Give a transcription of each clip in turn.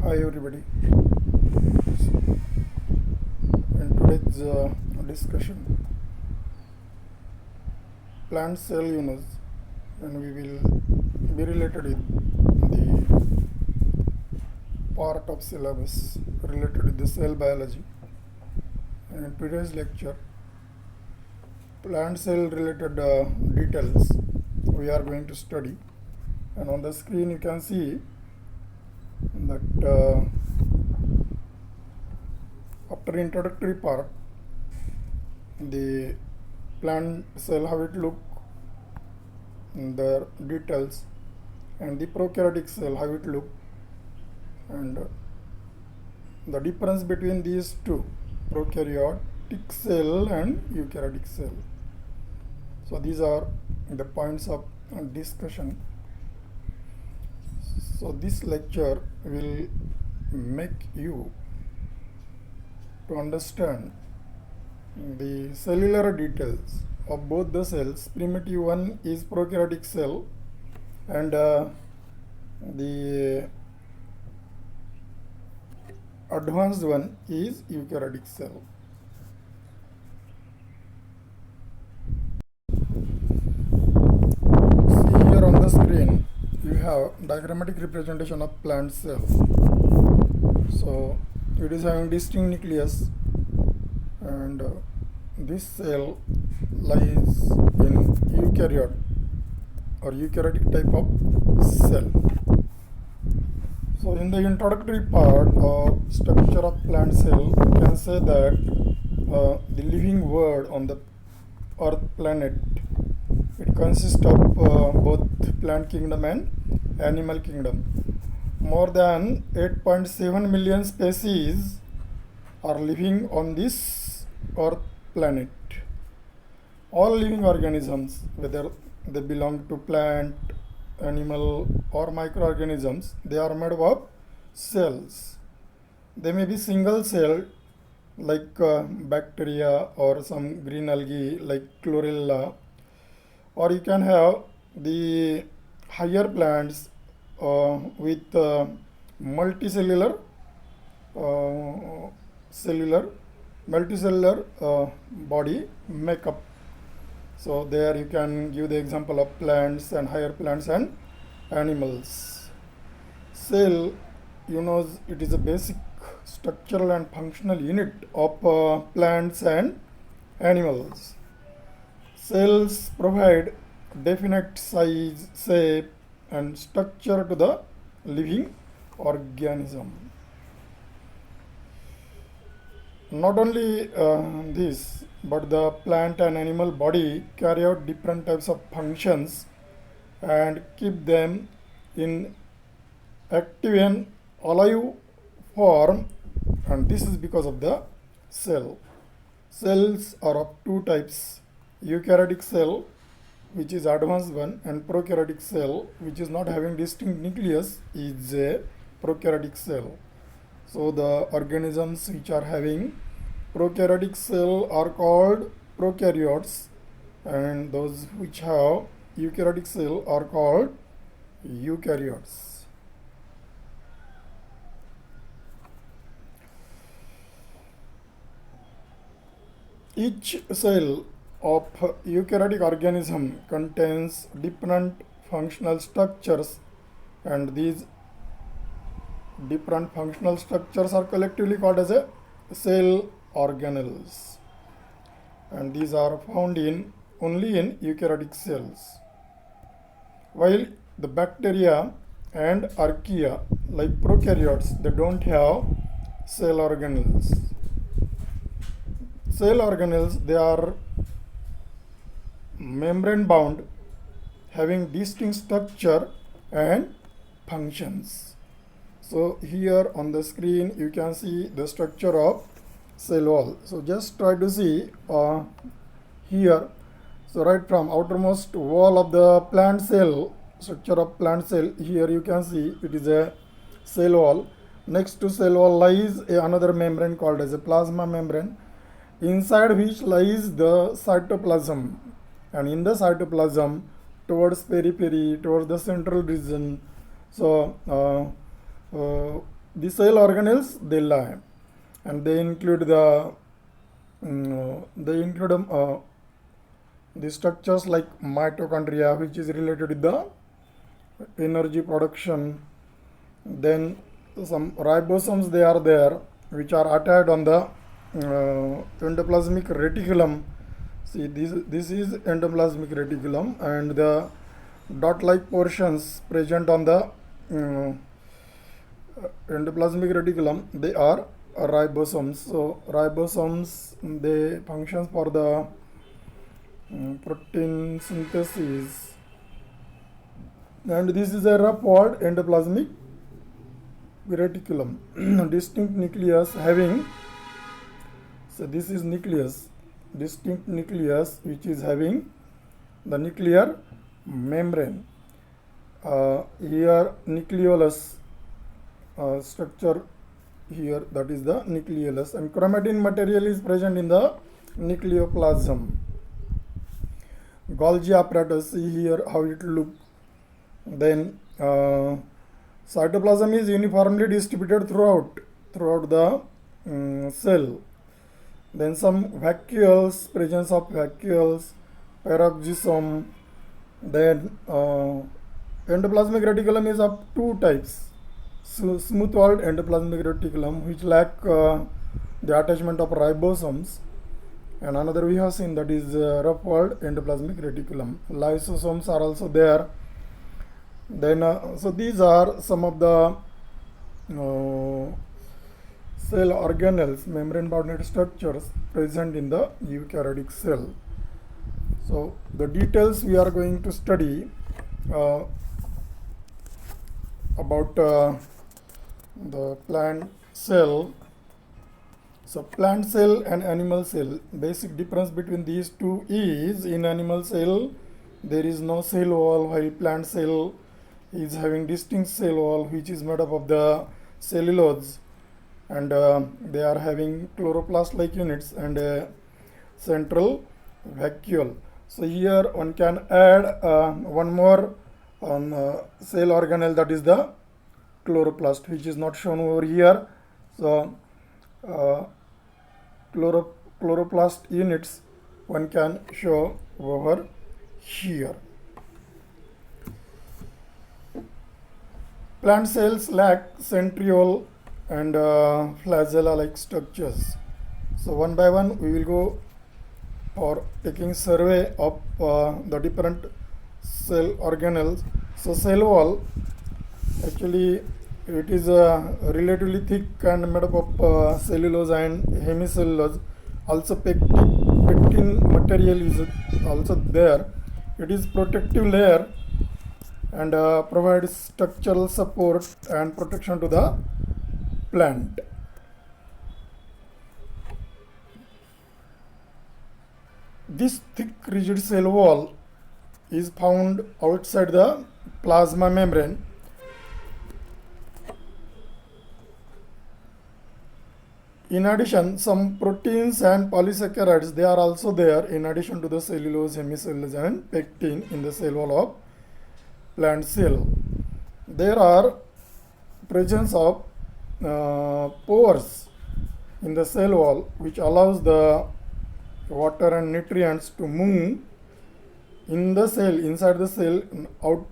Hi everybody. In today's discussion, plant cell units, and we will be related with the part of syllabus related with the cell biology. And in today's lecture, plant cell related details we are going to study. And on the screen you can see that after introductory part, the plant cell, how it look, the details, and the prokaryotic cell, how it look, and the difference between these two, prokaryotic cell and eukaryotic cell. So these are the points of discussion. So this lecture will make you to understand the cellular details of both the cells. Primitive one is prokaryotic cell, and the advanced one is eukaryotic cell. See here on the screen, you have diagrammatic representation of plant cell. So it is having distinct nucleus, and this cell lies in eukaryote or eukaryotic type of cell. So in the introductory part of structure of plant cell, we can say that the living world on the earth planet, it consists of both plant kingdom and animal kingdom. More than 8.7 million species are living on this earth planet. All living organisms, whether they belong to plant, animal or microorganisms, they are made of cells. They may be single cell like bacteria or some green algae like chlorella, or you can have the higher plants with multicellular body makeup. So there you can give the example of plants and higher plants and animals. Cell, it is a basic structural and functional unit of plants and animals. Cells provide definite size, shape and structure to the living organism. Not only this, but the plant and animal body carry out different types of functions and keep them in active and alive form, and this is because of the cell. Cells are of two types: eukaryotic cell, which is advanced one, and prokaryotic cell, which is not having distinct nucleus, is a prokaryotic cell. So the organisms which are having prokaryotic cell are called prokaryotes, and those which have eukaryotic cell are called eukaryotes. Each cell of eukaryotic organism contains different functional structures, and these different functional structures are collectively called as a cell organelles, and these are found only in eukaryotic cells, while the bacteria and archaea like prokaryotes, they don't have cell organelles. Cell organelles, they are membrane bound, having distinct structure and functions. So here on the screen you can see the structure of cell wall. So just try to see here. So right from outermost wall of the plant cell, structure of plant cell, here you can see it is a cell wall. Next to cell wall lies another membrane called as a plasma membrane, inside which lies the cytoplasm, and in the cytoplasm towards the central region, so the cell organelles, they lie, and they include the structures like mitochondria, which is related with the energy production. Then some ribosomes, they are there, which are attached on the endoplasmic reticulum. See, this is endoplasmic reticulum, and the dot-like portions present on the endoplasmic reticulum, they are ribosomes. So ribosomes, they function for the protein synthesis, and this is a rough walled endoplasmic reticulum. Distinct nucleus having, so this is nucleus, distinct nucleus which is having the nuclear membrane. Here nucleolus structure here, that is the nucleolus, and chromatin material is present in the nucleoplasm. Golgi apparatus, see here how it look. Then cytoplasm is uniformly distributed throughout the cell. Then some vacuoles, presence of vacuoles, peroxisome. Then endoplasmic reticulum is of two types. So smooth walled endoplasmic reticulum, which lack the attachment of ribosomes, and another we have seen, that is rough walled endoplasmic reticulum. Lysosomes are also there. Then so these are some of the cell organelles, membrane bounded structures present in the eukaryotic cell. So the details we are going to study about the plant cell. So plant cell and animal cell, basic difference between these two is, in animal cell there is no cell wall, while plant cell is having distinct cell wall, which is made up of the cellulose, and they are having chloroplast like units and a central vacuole. So here one can add one more cell organelle, that is the chloroplast, which is not shown over here. So chloroplast units one can show over here. Plant cells lack centriole and flagella like structures. So one by one we will go for taking survey of the different cell organelles. So cell wall, actually it is relatively thick and made up of cellulose and hemicellulose. Also pectin material is also there. It is protective layer and provides structural support and protection to the plant. This thick rigid cell wall is found outside the plasma membrane. In addition, some proteins and polysaccharides, they are also there in addition to the cellulose, hemicellulose and pectin in the cell wall of plant cell. There are presence of pores in the cell wall, which allows the water and nutrients to move in the cell, inside the cell, out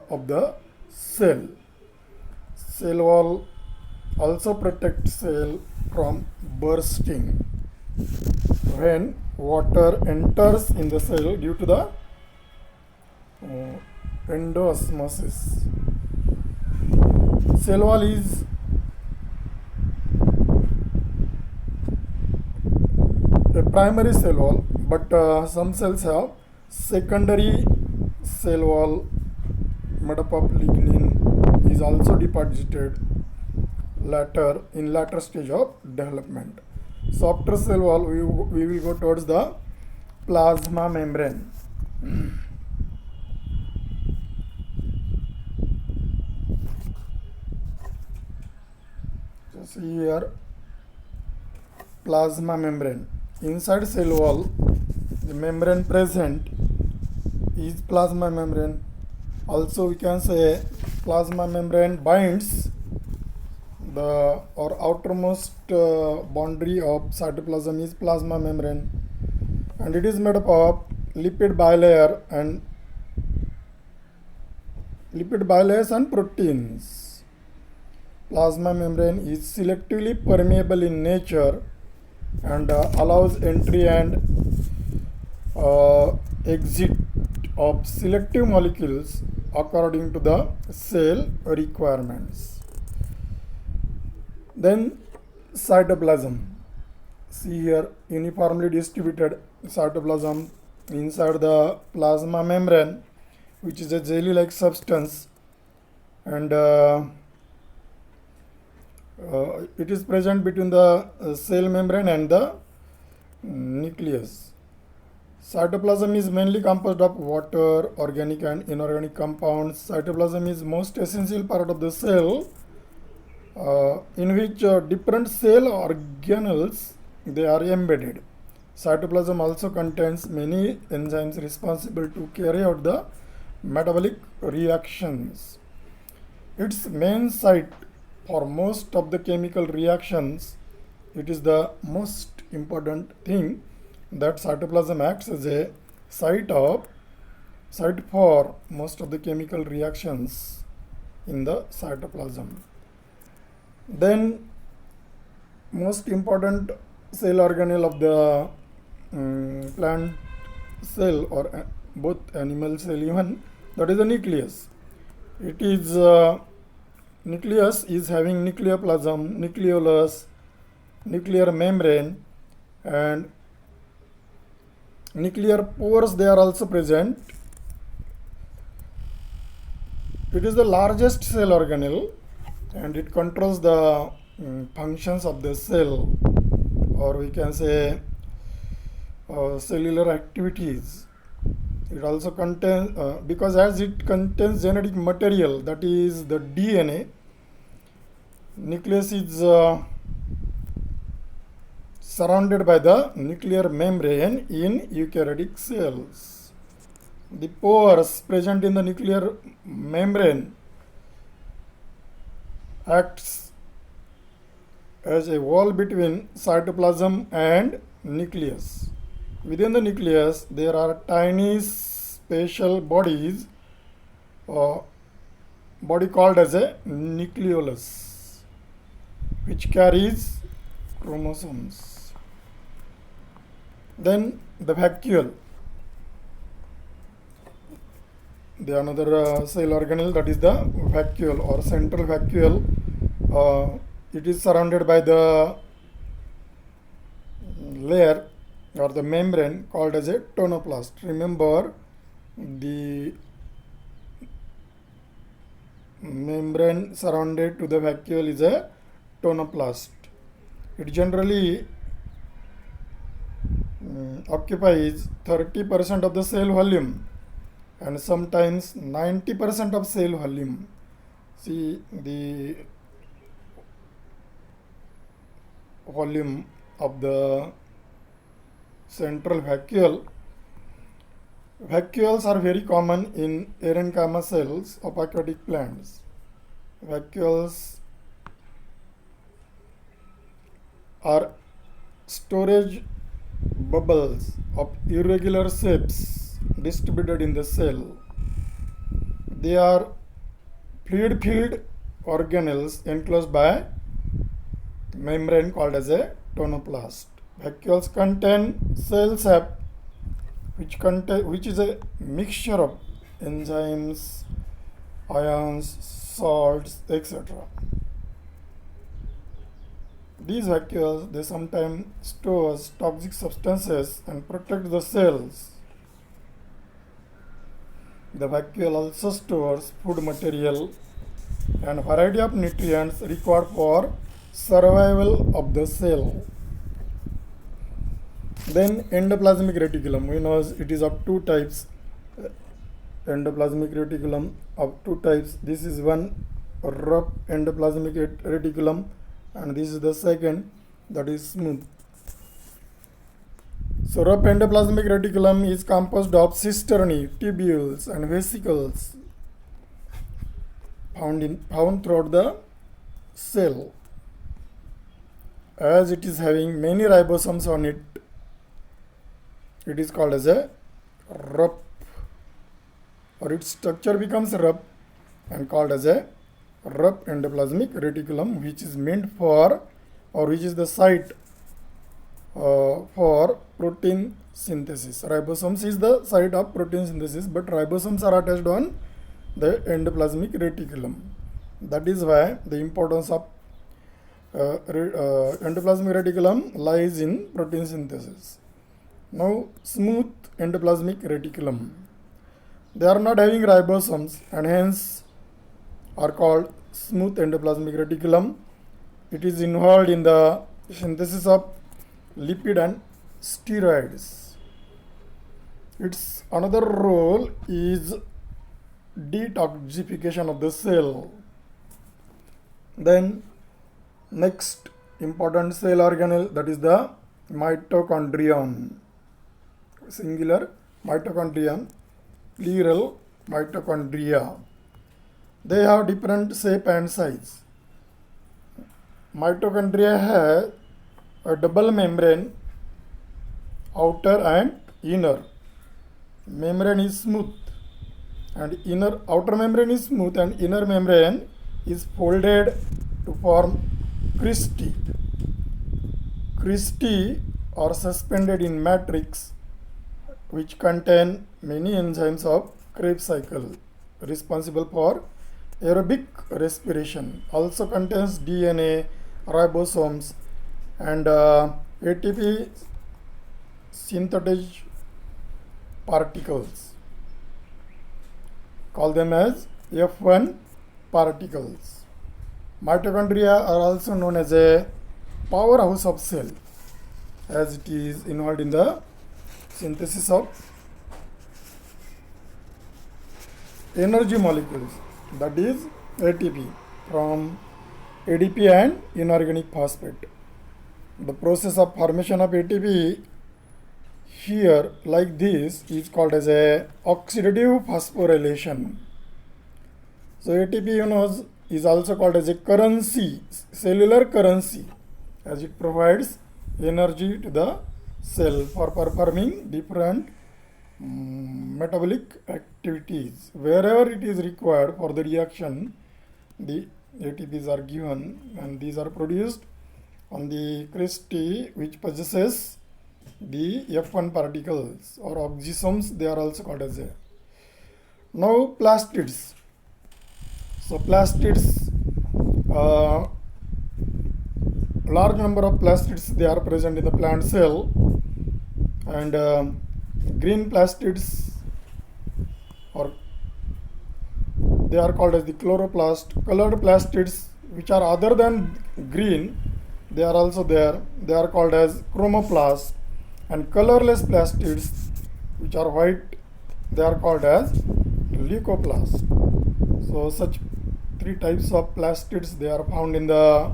of the cell. Cell wall also protects cell from bursting when water enters in the cell due to the endosmosis. Cell wall is a primary cell wall, but some cells have secondary cell wall made up of lignin, is also deposited in later stage of development. So after cell wall we will go towards the plasma membrane. So see here, plasma membrane. Inside cell wall, the membrane present is plasma membrane. Also we can say plasma membrane binds the or outermost boundary of cytoplasm is plasma membrane, and it is made up of lipid bilayers and proteins. Plasma membrane is selectively permeable in nature and allows entry and exit of selective molecules according to the cell requirements. Then cytoplasm. See here, uniformly distributed cytoplasm inside the plasma membrane, which is a jelly-like substance, and it is present between the cell membrane and the nucleus. Cytoplasm is mainly composed of water, organic and inorganic compounds. Cytoplasm is most essential part of the cell, in which different cell organelles they are embedded. Cytoplasm also contains many enzymes responsible to carry out the metabolic reactions. Its main site for most of the chemical reactions. It is the most important thing that cytoplasm acts as a site for most of the chemical reactions in the cytoplasm. Then most important cell organelle of the plant cell or both animal cell even, that is the nucleus. It is nucleus is having nucleoplasm, nucleolus, nuclear membrane, and nuclear pores they are also present. It is the largest cell organelle and it controls the functions of the cell, or we can say cellular activities. It also contains, because as it contains genetic material, that is the DNA, nucleus is surrounded by the nuclear membrane in eukaryotic cells. The pores present in the nuclear membrane acts as a wall between cytoplasm and nucleus. Within the nucleus, there are tiny spatial bodies, body called as a nucleolus, which carries chromosomes. Then the vacuole, the another cell organelle, that is the vacuole or central vacuole. It is surrounded by the layer or the membrane called as a tonoplast. Remember, the membrane surrounded to the vacuole is a tonoplast. It generally occupies 30% of the cell volume and sometimes 90% of cell volume. See the volume of the central vacuole. Vacuoles are very common in parenchyma cells of aquatic plants. Vacuoles are storage bubbles of irregular shapes distributed in the cell. They are fluid-filled organelles enclosed by membrane called as a tonoplast. Vacuoles contain cell sap, which is a mixture of enzymes, ions, salts, etc. These vacuoles, they sometimes store toxic substances and protect the cells. The vacuole also stores food material and variety of nutrients required for survival of the cell. Then endoplasmic reticulum, we know it is of two types. Endoplasmic reticulum of two types. This is one rough endoplasmic reticulum, and this is the second, that is smooth. So rough endoplasmic reticulum is composed of cisternae, tubules and vesicles found throughout the cell. as it is having many ribosomes on it, it is called as a RUP, or its structure becomes RUP and called as a RUP endoplasmic reticulum, which is meant for, or which is the site for protein synthesis. Ribosomes is the site of protein synthesis, but ribosomes are attached on the endoplasmic reticulum. That is why the importance of endoplasmic reticulum lies in protein synthesis. Now, smooth endoplasmic reticulum. They are not having ribosomes and hence are called smooth endoplasmic reticulum. It is involved in the synthesis of lipid and steroids. Its another role is detoxification of the cell. Then next important cell organelle, that is the mitochondrion. Singular mitochondrion, plural mitochondria. They have different shape and size. Mitochondria have a double membrane, outer and inner. Membrane is smooth and outer membrane is smooth and inner membrane is folded to form cristae. Cristae are suspended in matrix which contain many enzymes of Krebs cycle responsible for aerobic respiration. Also contains DNA, ribosomes and ATP synthetic particles. Call them as F1 particles. Mitochondria are also known as a powerhouse of cell, as it is involved in the synthesis of energy molecules, that is ATP, from ADP and inorganic phosphate. The process of formation of ATP here like this is called as a oxidative phosphorylation. So ATP is also called as a currency, cellular currency, as it provides energy to the cell for performing different metabolic activities. Wherever it is required for the reaction, the ATPs are given and these are produced on the cristae which possesses the F1 particles or oxysomes. They are also called as a. Now plastids. So plastids, large number of plastids, they are present in the plant cell, and green plastids, or they are called as the chloroplast. Colored plastids which are other than green, they are also there. They are called as chromoplast. And colorless plastids which are white, they are called as leucoplast. So such three types of plastids, they are found in the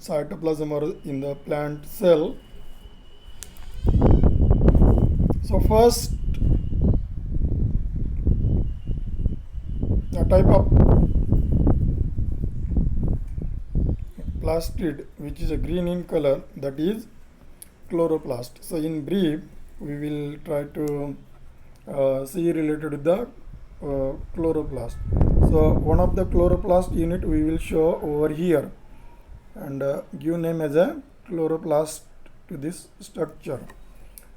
cytoplasm or in the plant cell. So first, a type of plastid which is a green in color, that is chloroplast. So in brief, we will try to see related with the chloroplast. So one of the chloroplast unit we will show over here and give name as a chloroplast to this structure.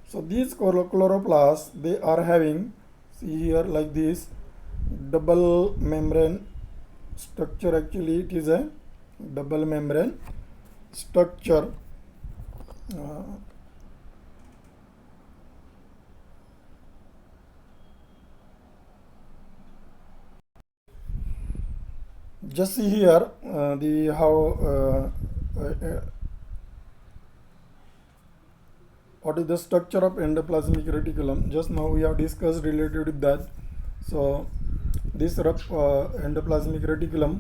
So these chloroplasts, they are having, see here like this, double membrane structure. Actually it is a double membrane structure. Just see here what is the structure of endoplasmic reticulum. Just now we have discussed related with that. So this endoplasmic reticulum